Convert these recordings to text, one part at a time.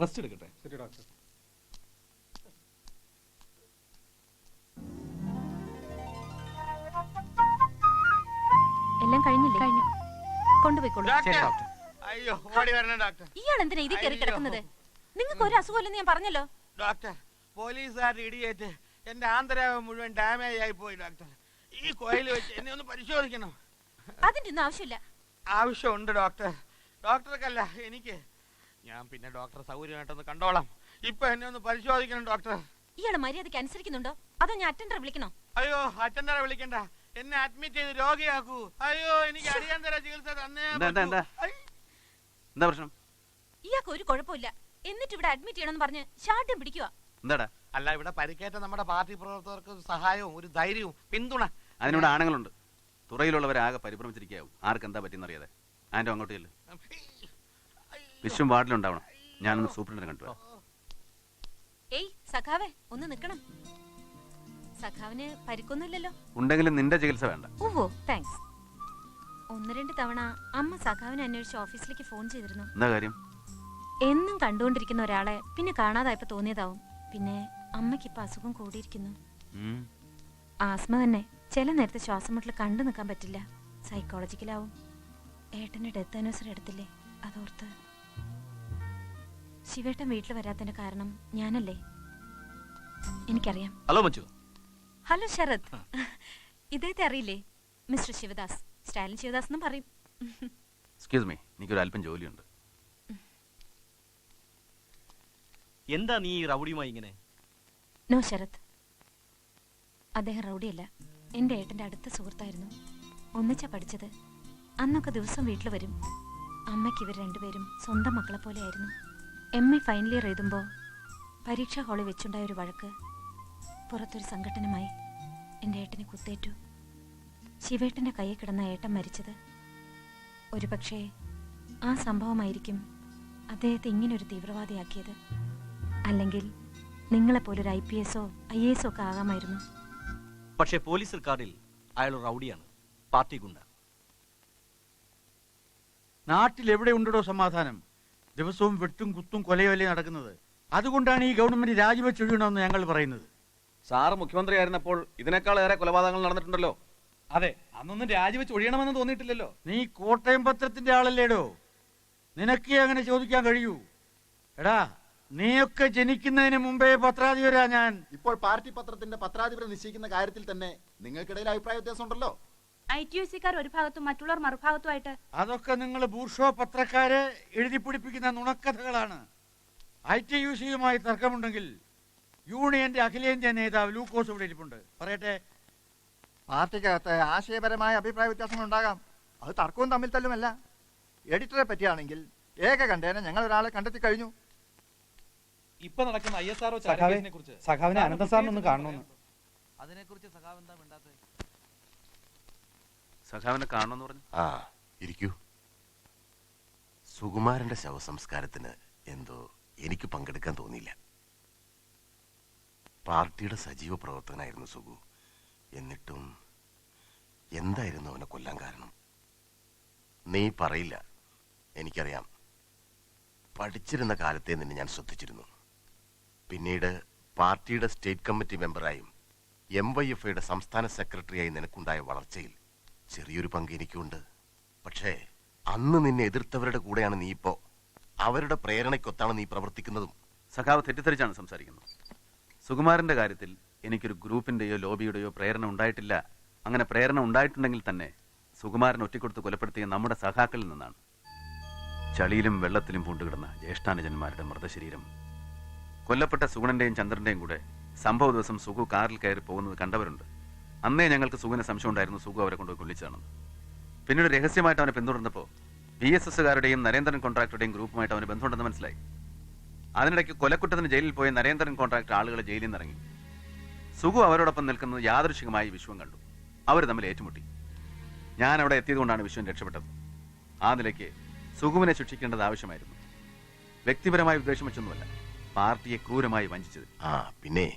Rest എടുക്കട്ടെ. ശരി doctor. എല്ലാം കഴിഞ്ഞില്ലേ? കഴിഞ്ഞു. കൊണ്ടുപോയിക്കോളൂ. അയ്യോ, ഓടി വരണം ഡോക്ടർ. ഇയാൾ എന്തിനാ ഇതിൽ കയറി കിടക്കുന്നത്? നിങ്ങൾക്ക് ഒരു അസുഖമില്ലെന്ന് ഞാൻ പറഞ്ഞല്ലോ. ഡോക്ടർ, പോലീസുകാരുടെ ഇടിയേറ്റ് എന്റെ ആന്തരാവം മുഴുവൻ ഡാമേജ് ആയി പോയി ഡോക്ടർ. ഈ കോയിൽ വെച്ച് എന്നെ ഒന്ന് പരിശോധിക്കണം. അതിന്റെ ഒന്നും ആവശ്യമില്ല. ആവശ്യമുണ്ട് ഡോക്ടർ. ഡോക്ടർക്കല്ല, എനിക്ക്. ഞാൻ പിന്നെ ഡോക്ടർ സൗകര്യമായിട്ടൊന്ന് കണ്ടോളാം. ഇപ്പൊ എന്നെ ഒന്ന് പരിശോധിക്കണം ഡോക്ടർ. ഇയാള് മര്യാദയ്ക്ക് അനുസരിക്കുന്നുണ്ടോ അതോ ഞാൻ അറ്റൻഡറെ വിളിക്കണോ? അയ്യോ, അറ്റൻഡറെ വിളിക്കണ്ട. എന്നെ അഡ്മിറ്റ് ചെയ്ത് രോഗിയാക്കൂ. അയ്യോ, എനിക്ക് അടിയന്തര ചികിത്സ തന്നേ. എന്താ പ്രശ്നം? ഇയാൾക്ക് ഒരു കുഴപ്പമില്ല, എന്നിട്ട് ഇവിടെ അഡ്മിറ്റ് ചെയ്യണമെന്ന് പറഞ്ഞ് ശാഠ്യം പിടിക്കുക. എന്താടാ? അല്ല, ഇവിടെ പരിക്കേറ്റ നമ്മുടെ പാർട്ടി പ്രവർത്തകർക്ക് സഹായവും ഒരു ധൈര്യവും പിന്തുണ. അതിനോട് ആണുങ്ങളുണ്ട്. തുറയിലുള്ളവരാകെ പരിഭ്രമിച്ചിരിക്കാവും. ആർക്ക് എന്താ പറ്റിയെന്നറിയാതെ. ആൻറ്റോ അങ്ങോട്ട് ചെല്ല്. വിശ്വം വാർഡിലുണ്ടാവണം. ഞാനൊന്ന് സൂപ്രണ്ടിനെ കണ്ടുവരാം. ഏയ് സഖാവേ, ഒന്ന് നിക്കണം. സഖാവിന് പരിക്കൊന്നുമില്ലല്ലോ? ഉണ്ടെങ്കിലും നിന്റെ ചികിത്സ വേണ്ട. ഓഹോ, താങ്ക്സ്. 1-2 തവണ അമ്മ സഖാവിനെ അന്വേഷിച്ച് ഓഫീസിലേക്ക് ഫോൺ ചെയ്തിരുന്നു. എന്താ കാര്യം? എന്നും കണ്ടുകൊണ്ടിരിക്കുന്ന ഒരാളെ പിന്നെ കാണാതായപ്പോ തോന്നിയതാവും. പിന്നെ അമ്മയ്ക്ക് ഇപ്പൊ അസുഖം കൂടിയിരിക്കുന്നു. ആസ്മ തന്നെ. ചില നേരത്തെ ശ്വാസം മുട്ടൽ കണ്ടു നിൽക്കാൻ പറ്റില്ല. സൈക്കോളജിക്കലാവും. ഏട്ടന്റെ ഡെത്ത് ആനിവേഴ്സറി എടുത്തില്ലേ, അതോർത്ത്. ശിവേട്ടൻ വീട്ടിൽ വരാത്തതിന്റെ കാരണം ഞാനല്ലേ? എനിക്കറിയാം. ഹലോ മച്ചു. ഹലോ ശരത്. ഇദ്ദേഹത്തെ അറിയില്ലേ? മിസ്റ്റർ ശിവദാസ്. സ്റ്റാലിൻ ശിവദാസ് എന്നും പറയും. എക്സ്ക്യൂസ് മീ, എനിക്കൊരു അല്പം ജോലിയുണ്ട്. എന്താ നീ റൗഡിയുമായി ഇങ്ങനെ? നോ ശരത്, അദ്ദേഹം റൗഡിയല്ല. എൻ്റെ ഏട്ടൻ്റെ അടുത്ത സുഹൃത്തായിരുന്നു. ഒന്നിച്ചാ പഠിച്ചത്. അന്നൊക്കെ ദിവസം വീട്ടിൽ വരും. അമ്മയ്ക്ക് ഇവർ രണ്ടുപേരും സ്വന്തം മക്കളെ പോലെയായിരുന്നു. MA ഫൈനൽ ഇയർ എഴുതുമ്പോൾ പരീക്ഷാ ഹാളിൽ വെച്ചുണ്ടായ ഒരു വഴക്ക് പുറത്തൊരു സംഘടനമായി എൻ്റെ ഏട്ടനെ കുത്തേറ്റു. ശിവേട്ടൻ്റെ കയ്യിൽ കിടന്ന ഏട്ടൻ മരിച്ചത്. ഒരുപക്ഷേ ആ സംഭവമായിരിക്കും അദ്ദേഹത്തെ ഇങ്ങനൊരു തീവ്രവാദിയാക്കിയത്. അല്ലെങ്കിൽ നിങ്ങളെപ്പോലൊരു IPS ഓ IAS ഒക്കെ ആകാമായിരുന്നു. പക്ഷേ പോലീസ് റെക്കോർഡിൽ അയാൾ റൗഡിയാണ്, പാർട്ടി ഗുണ്ട. നാട്ടിൽ എവിടെ ഉണ്ടോ സമാധാനം? ദിവസവും വെട്ടും കുത്തും കൊലയൊലേ നടക്കുന്നത്. അതുകൊണ്ടാണ് ഈ ഗവൺമെന്റ് രാജിവെച്ചൊഴിയണമെന്ന് ഞങ്ങൾ പറയുന്നത്. സാറ് മുഖ്യമന്ത്രിയായിരുന്നപ്പോൾ ഇതിനേക്കാളേറെ കൊലപാതകങ്ങൾ നടന്നിട്ടുണ്ടല്ലോ. അതെ, അന്നൊന്നും രാജിവെച്ച് ഒഴിയണമെന്ന് തോന്നിയിട്ടില്ലല്ലോ. നീ കോട്ടയം പത്രത്തിന്റെ ആളല്ലേടോ? നിനക്കേ അങ്ങനെ ചോദിക്കാൻ കഴിയൂ. എടാ, നീയൊക്കെ ജനിക്കുന്നതിന് മുമ്പേ പത്രാധിപരാ ഞാൻ. ഇപ്പോൾ പാർട്ടി പത്രത്തിന്റെ പത്രാധിപരെ നിശ്ചയിക്കുന്ന കാര്യത്തിൽ തന്നെ നിങ്ങൾക്കിടയിൽ അഭിപ്രായ വ്യത്യാസം ഉണ്ടല്ലോ. ITUC-ക്കാർ ഒരു ഭാഗത്തും മറ്റുള്ളവർ മറുഭാഗത്തുമായിട്ട്. അതൊക്കെ നിങ്ങൾ ബൂർഷോ പത്രക്കാരെ എഴുതിപ്പിടിപ്പിക്കുന്ന നുണക്കഥകളാണ്. ITUC-യുമായി തർക്കമുണ്ടെങ്കിൽ യൂണിയന്റെ അഖിലേന്ത്യാ നേതാവ് ലൂക്കോസ് ഇവിടെ ഇരിപ്പുണ്ട്, പറയട്ടെ. പാർട്ടിക്കകത്ത് ആശയപരമായ അഭിപ്രായ വ്യത്യാസങ്ങൾ ഉണ്ടാകാം. അത് തർക്കവും തമ്മിൽ തല്ലുമല്ല. എഡിറ്ററെ പറ്റിയാണെങ്കിൽ ഏകകണ്ഠേന ഞങ്ങൾ ഒരാളെ കണ്ടെത്തി കഴിഞ്ഞു. ഇപ്പൊ നടക്കുന്ന ISRO കുറിച്ച് സഖാവിനെ അനന്ത സാറിനൊന്ന് കാണണമെന്ന്. അതിനെക്കുറിച്ച് സഖാവ് എന്താ വേണ്ടാത്തത്? സഖാവിനെ കാണണമെന്ന് പറഞ്ഞു. ആ, ഇരിക്കൂ. സുകുമാരന്റെ ശവസംസ്കാരത്തിന് എന്തോ എനിക്ക് പങ്കെടുക്കാൻ തോന്നിയില്ല. പാർട്ടിയുടെ സജീവ പ്രവർത്തകനായിരുന്നു സുഗു. എന്നിട്ടും എന്തായിരുന്നു അവനെ കൊല്ലാൻ കാരണം? നീ പറയില്ല, എനിക്കറിയാം. പഠിച്ചിരുന്ന കാലത്തെ നിന്നെ ഞാൻ ശ്രദ്ധിച്ചിരുന്നു. പിന്നീട് പാർട്ടിയുടെ സ്റ്റേറ്റ് കമ്മിറ്റി മെമ്പറായും MYFയുടെ സംസ്ഥാന സെക്രട്ടറിയായി നിനക്കുണ്ടായ വളർച്ചയിൽ ചെറിയൊരു പങ്ക് എനിക്കുണ്ട്. പക്ഷേ അന്ന് നിന്നെ എതിർത്തവരുടെ കൂടെയാണ് നീ ഇപ്പോ. അവരുടെ പ്രേരണയ്ക്കൊത്താണ് നീ പ്രവർത്തിക്കുന്നതും. സഖാവ് തെറ്റിദ്ധരിച്ചാണ് സംസാരിക്കുന്നത്. സുകുമാരന്റെ കാര്യത്തിൽ എനിക്കൊരു ഗ്രൂപ്പിന്റെയോ ലോബിയുടെയോ പ്രേരണ ഉണ്ടായിട്ടില്ല. അങ്ങനെ പ്രേരണ ഉണ്ടായിട്ടുണ്ടെങ്കിൽ തന്നെ സുകുമാരൻ ഒറ്റിക്കൊടുത്ത് കൊലപ്പെടുത്തിയ നമ്മുടെ സഖാക്കളിൽ നിന്നാണ്. ചളിയിലും വെള്ളത്തിലും പൂണ്ടുകിടന്ന ജ്യേഷ്ഠാനുജന്മാരുടെ മൃതശരീരം കൊല്ലപ്പെട്ട സുഗുണന്റെയും ചന്ദ്രന്റെയും കൂടെ സംഭവ ദിവസം സുഗു കാറിൽ കയറി പോകുന്നത് കണ്ടവരുണ്ട്. അന്നേ ഞങ്ങൾക്ക് സുഗുവിനെ സംശയം ഉണ്ടായിരുന്നു സുഗു അവരെ കൊണ്ടുപോയി കൊല്ലിച്ചതാണെന്ന്. പിന്നീട് രഹസ്യമായിട്ട് അവനെ പിന്തുടർന്നപ്പോൾ PSSകാരുടെയും നരേന്ദ്രൻ കോൺട്രാക്ടറുടെയും ഗ്രൂപ്പുമായിട്ട് അവന് ബന്ധമുണ്ടെന്ന് മനസ്സിലായി. അതിനിടയ്ക്ക് കൊലക്കുറ്റത്തിന് ജയിലിൽ പോയ നരേന്ദ്രൻ കോൺട്രാക്ടർ ആളുകളെ ജയിലിൽ നിന്ന് ഇറങ്ങി. സുഗു അവരോടൊപ്പം നിൽക്കുന്നത് യാദൃശികമായി വിശ്വം കണ്ടു. അവർ തമ്മിൽ ഏറ്റുമുട്ടി. ഞാൻ അവിടെ എത്തിയതുകൊണ്ടാണ് വിശ്വം രക്ഷപ്പെട്ടത്. ആ നിലയ്ക്ക് സുഗുവിനെ ശിക്ഷിക്കേണ്ടത് ആവശ്യമായിരുന്നു. വ്യക്തിപരമായ ഉദ്ദേശം വെച്ചൊന്നുമല്ല, പാർട്ടിയെ ക്രൂരമായി വഞ്ചിച്ചത്. ആ, പിന്നെ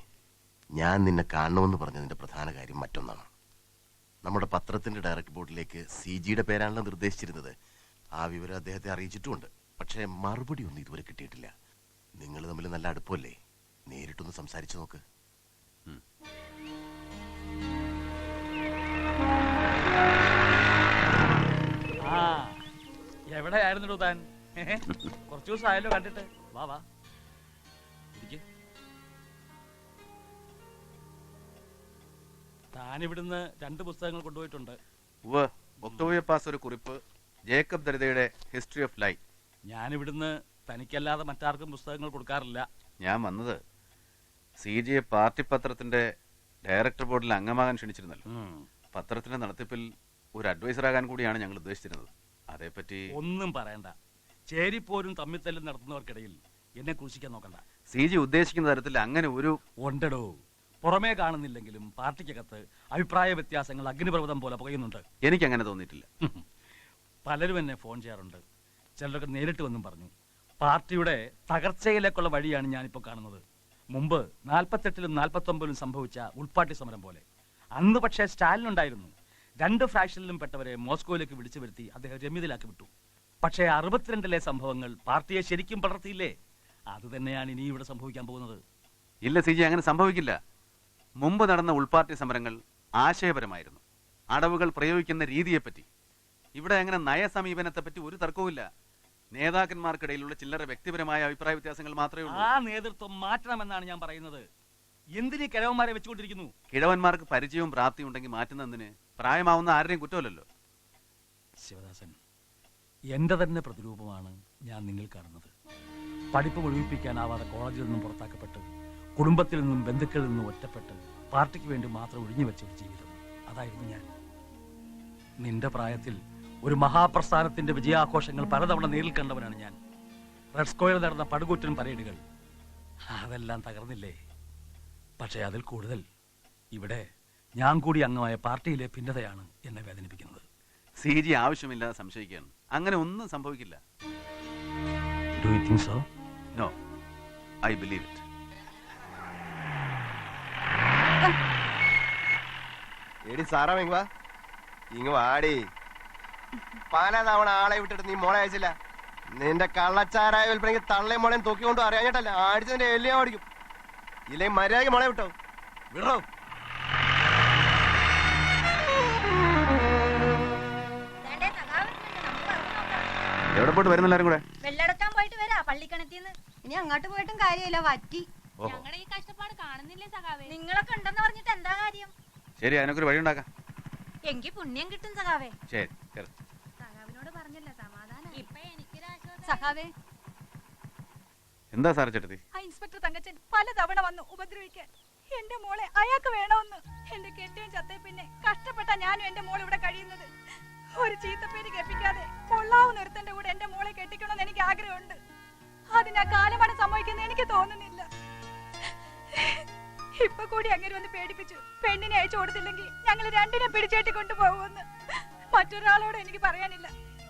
ഞാൻ നിന്നെ കാണണമെന്ന് പറഞ്ഞതിന്റെ പ്രധാന കാര്യം മറ്റൊന്നാണ്. നമ്മുടെ പത്രത്തിന്റെ ഡയറക്ട് ബോർഡിലേക്ക് CGയുടെ പേരാണല്ലോ നിർദ്ദേശിച്ചിരുന്നത്. ആ വിവരം അദ്ദേഹത്തെ അറിയിച്ചിട്ടുമുണ്ട്. പക്ഷേ മറുപടി ഒന്നും ഇതുവരെ കിട്ടിയിട്ടില്ല. നിങ്ങൾ തമ്മിൽ നല്ല അടുപ്പമല്ലേ? നേരിട്ടൊന്ന് സംസാരിച്ചു നോക്ക്. ആ എവിടെയായിരുന്നു താൻ? കുറച്ചു ദിവസം ആയല്ലോ കണ്ടിട്ട്. വാ വാ ഇരിക്ക്. താൻ ഇവിടുന്ന് 2 പുസ്തകങ്ങൾ കൊണ്ടുപോയിട്ടുണ്ട്. ഒക്ടോബർ പാസ് ഒരു കുറിപ്പ്, ജേക്കബ് ദരിതയുടെ ഹിസ്റ്ററി ഓഫ് ലൈഫ്. ഞാൻ ഇവിടുന്ന് തനിക്കല്ലാതെ മറ്റാർക്കും പുസ്തകങ്ങൾ കൊടുക്കാറില്ല. ഞാൻ വന്നത് CGA പാർട്ടി പത്രത്തിന്റെ ഡയറക്ടർ ബോർഡിൽ അംഗമാകാൻ ക്ഷണിച്ചിരുന്നല്ലോ. പത്രത്തിന്റെ നടത്തിപ്പിൽ ഒരു അഡ്വൈസർ ആകാൻ കൂടിയാണ് ഞങ്ങൾ ഉദ്ദേശിച്ചിരുന്നത്. അതേപ്പറ്റി ഒന്നും പറയണ്ട. ചേരിപ്പോരും തമ്മിത്തല്ലും നടത്തുന്നവർക്കിടയിൽ എന്നെ കുറിച്ചിക്കാൻ നോക്കണ്ട. CG ഉദ്ദേശിക്കുന്ന തരത്തിൽ അങ്ങനെ ഒരു ഉണ്ടടോ. പുറമേ കാണുന്നില്ലെങ്കിലും പാർട്ടിക്കകത്ത് അഭിപ്രായ വ്യത്യാസങ്ങൾ അഗ്നിപർവ്വതം പോലെ പുകയുന്നുണ്ട്. എനിക്ക് അങ്ങനെ തോന്നിയിട്ടില്ല. പലരും എന്നെ ഫോൺ ചെയ്യാറുണ്ട്. ചിലരൊക്കെ നേരിട്ട് വന്നും പറഞ്ഞു. പാർട്ടിയുടെ തകർച്ചയിലേക്കുള്ള വഴിയാണ് ഞാനിപ്പോൾ കാണുന്നത്. മുമ്പ് 48-ലും 49-ലും സംഭവിച്ച ഉൾപ്പാട്ടി സമരം പോലെ. അന്ന് പക്ഷേ സ്റ്റാലിൻ ഉണ്ടായിരുന്നു. 2 ഫ്രാക്ഷനിലും പെട്ടവരെ മോസ്കോയിലേക്ക് വിളിച്ചു വരുത്തി അദ്ദേഹം രമ്യതയിലാക്കി വിട്ടു. പക്ഷേ 62-ലെ സംഭവങ്ങൾ പാർട്ടിയെ ശരിക്കും പടർത്തിയില്ലേ? അത് തന്നെയാണ് ഇനി ഇവിടെ സംഭവിക്കാൻ പോകുന്നത്. ഇല്ല CG, അങ്ങനെ സംഭവിക്കില്ല. മുമ്പ് നടന്ന ഉൾപാർട്ടി സമരങ്ങൾ ആശയപരമായിരുന്നു. അടവുകൾ പ്രയോഗിക്കുന്ന രീതിയെപ്പറ്റി. ഇവിടെ അങ്ങനെ നയസമീപനത്തെപ്പറ്റി ഒരു തർക്കവുമില്ല. നേതാക്കന്മാർക്കിടയിലുള്ള ചില്ലറ വ്യക്തിപരമായ അഭിപ്രായ വ്യത്യാസങ്ങൾ മാത്രമേ ഉള്ളൂ. ആ നേതൃത്വം മാറ്റണമെന്നാണ് ഞാൻ പറയുന്നത്. എന്തിനീ കിഴവന്മാരെ വെച്ചുകൊണ്ടിരിക്കുന്നു? കിഴവന്മാർക്ക് പരിചയവും പ്രാപ്തിയും ഉണ്ടെങ്കിൽ മാറ്റുന്നതിന് പ്രായമാവുന്ന ആരുടെയും കുറ്റമല്ലല്ലോ. ശിവദാസൻ, എന്റെ തന്നെ പ്രതിരൂപമാണ് ഞാൻ നിങ്ങൾ കാണുന്നത്. പഠിപ്പ് ഒഴിപ്പിക്കാനാവാതെ കോളേജിൽ നിന്നും പുറത്താക്കപ്പെട്ട്, കുടുംബത്തിൽ നിന്നും ബന്ധുക്കളിൽ നിന്നും ഒറ്റപ്പെട്ട്, പാർട്ടിക്ക് വേണ്ടി മാത്രം ഒഴിഞ്ഞു വെച്ച ഒരു ജീവിതം. അതായിരുന്നു ഞാൻ. നിന്റെ പ്രായത്തിൽ ഒരു മഹാപ്രസ്ഥാനത്തിന്റെ വിജയാഘോഷങ്ങൾ പലതവണ നേരിൽ കണ്ടവനാണ് ഞാൻ. റെഡ് സ്ക്വയറിൽ നടന്ന പടുകൂറ്റൻ പരേഡുകൾ, അതെല്ലാം തകർന്നില്ലേ? പക്ഷേ അതിൽ കൂടുതൽ ഇവിടെ ഞാൻ കൂടി അംഗമായ പാർട്ടിയിലെ ഭിന്നതയാണ് എന്നെ വേദനിപ്പിക്കുന്നത്. CG ആവശ്യമില്ലാതെ സംശയിക്കുകയാണ്. അങ്ങനെ ഒന്നും സംഭവിക്കില്ല. Do you think so? No, I believe it. എടി സാറാ ഇങ്ങ് വാ, ഇങ്ങ് വാടി. പല തവണ ആളെ വിട്ടിട്ട് നീ മോളെ അയച്ചില്ല. നിന്റെ കള്ളച്ചാരായ വിൽപ്പനയ്ക്ക് തള്ളയും മോളെയും തൂക്കിക്കൊണ്ട് അറിയാഞ്ഞിട്ടല്ല, അടിച്ചതിന്റെ എല്ലിയാ ഓടിക്കും. ഇല്ലെങ്കിൽ മര്യാദയ്ക്ക് മോളെ വിട്ടോ, വിടോ. എവിടെ പോയിട്ട് വരുന്നെല്ലാരും കൂടെ? വെള്ളെടുക്കാൻ പോയിട്ട് വരാ പള്ളിക്കണത്തിന്ന്. ഇനി അങ്ങോട്ട് പോയിട്ടും കാര്യമില്ല, വറ്റി. ഞങ്ങളുടെ ഈ കഷ്ടപ്പാട് കാണുന്നില്ലേ സഖാവേ? നിങ്ങളൊക്കെ ഉണ്ടെന്ന് പറഞ്ഞിട്ട് എന്താ കാര്യം? ശരി, അതിനൊക്കെ വഴി ഉണ്ടാക്കാം. എങ്കി പുണ്യം കിട്ടും സഖാവേ. ശരി, കേറ്. സഖാവിനോട് പറഞ്ഞല്ല സമാധാനം. ഇപ്പൊ എനിക്കൊരാശ്വാസം. സഖാവേ, എന്താ സാറേ ചേട്ടത്തി? ആ ഇൻസ്പെക്ടർ തങ്കച്ചൻ പലതവണ വന്നു ഉപദ്രവിക്കാൻ. എന്റെ മോളെ അയാൾക്ക് വേണമെന്ന്. എന്റെ കെട്ടിയും ചത്തേ പിന്നെ കഷ്ടപ്പെട്ട ഞാനും എന്റെ മോൾ ഇവിടെ കഴിയുന്നത്. ഒരു ചീത്തപ്പേര് കേൾപ്പിക്കാതെ കൊള്ളാവുന്ന ഒരുത്തന്റെ കൂടെ എന്റെ മോളെ കെട്ടിക്കണമെന്ന് എനിക്ക് ആഗ്രഹമുണ്ട്. അതിനാ കാലമാണ് സംഭവിക്കുന്നത് എനിക്ക് തോന്നുന്നില്ല. ഇപ്പൊ കൂടി അങ്ങനെ ഒന്ന് പേടിപ്പിച്ചു. പെണ്ണിനെ അയച്ചു കൊടുത്തില്ലെങ്കിൽ ഞങ്ങൾ രണ്ടിനെ പിടിച്ചേട്ടി കൊണ്ടുപോകുമെന്ന്. മറ്റൊരാളോട് എനിക്ക് പറയാനില്ല.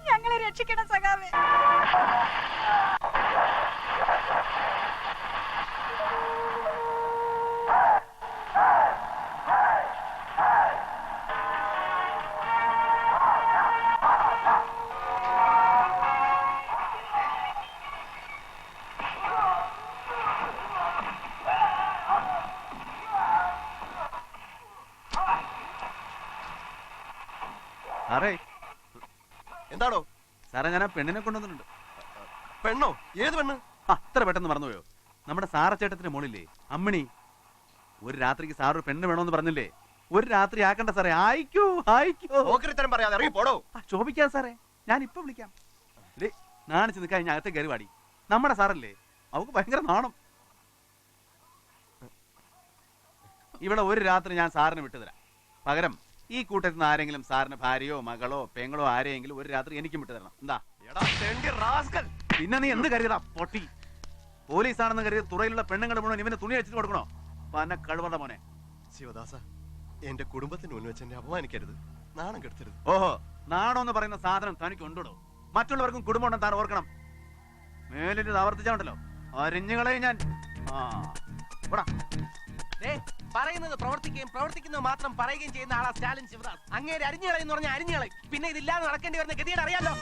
ഞങ്ങളെ രക്ഷിക്കണം സഖാവേ. സാറേ, എന്താണോ? സാറേ, ഞാൻ ആ പെണ്ണിനെ കൊണ്ടുവന്നിട്ടുണ്ട്. പെണ്ണോ? ഏത് പെണ്ണ്? അത്ര പെട്ടെന്ന് മറന്നുപോയോ? നമ്മുടെ സാറച്ചേട്ടത്തിന്റെ മോളില്ലേ അമ്മിണി, ഒരു രാത്രിക്ക് സാർ ഒരു പെണ്ണ് വേണമെന്ന് പറഞ്ഞില്ലേ? ഒരു രാത്രി ആക്കണ്ട സാറേ, ആയിക്കോ ആയിക്കോ. ഓക്കറിത്തരം പറയാതെ ഇറങ്ങി പോടോ. ചോദിക്കാം സാറേ, ഞാൻ ഇപ്പൊ വിളിക്കാം. നാണിച്ച് നിൽക്കാൻ ഞാൻ അകത്തെ കയറി പാടി. നമ്മുടെ സാറല്ലേ, അവക്ക് ഭയങ്കര നാണം. ഇവിടെ ഒരു രാത്രി ഞാൻ സാറിന് വിട്ടുതരാം. പകരം ഈ കൂട്ടത്തിൽ നിന്ന് ആരെങ്കിലും സാറിന് ഭാര്യയോ മകളോ പെങ്ങളോ ആരെയെങ്കിലും ഒരു രാത്രി എനിക്കും വിട്ടുതരണം. എന്താ? പിന്നെ നീ എന്ത് കരുതാ പൊട്ടി? പോലീസാണെന്ന് കരുതി തുറയിലുള്ള പെണ്ണുങ്ങളുടെ മുഴുവൻ ഇവന് തുണി വെച്ചിട്ട് കൊടുക്കണോ? പന കഴിവറ മോനെ. ശിവദാസ, എന്റെ കുടുംബത്തിന് മുന്നിൽ വെച്ച് എന്നെ അപമാനിക്കരുത്, നാണം കെടുത്തരുത്. ഓഹോ, നാണം എന്ന് പറയുന്ന സാധനം തനിക്ക് ഉണ്ടോ? മറ്റുള്ളവർക്കും കുടുംബം ഉണ്ടെന്ന് താൻ ഓർക്കണം. മേലിൽ ഇത് ആവർത്തിച്ചാണ്ടല്ലോ അരിഞ്ഞുകളെ ഞാൻ. പറയുന്നത് പ്രവർത്തിക്കുകയും പ്രവർത്തിക്കുന്നത് മാത്രം പറയുകയും ചെയ്യുന്ന ആളാ സ്റ്റാലിൻ ശിവദാസ്. അങ്ങേര് അരിഞ്ഞുകളെന്ന് പറഞ്ഞാൽ അരിഞ്ഞുകളയും. പിന്നെ ഇതില്ലാതെ നടക്കേണ്ടി വരുന്ന ഗതിയുടെ അറിയാലോ.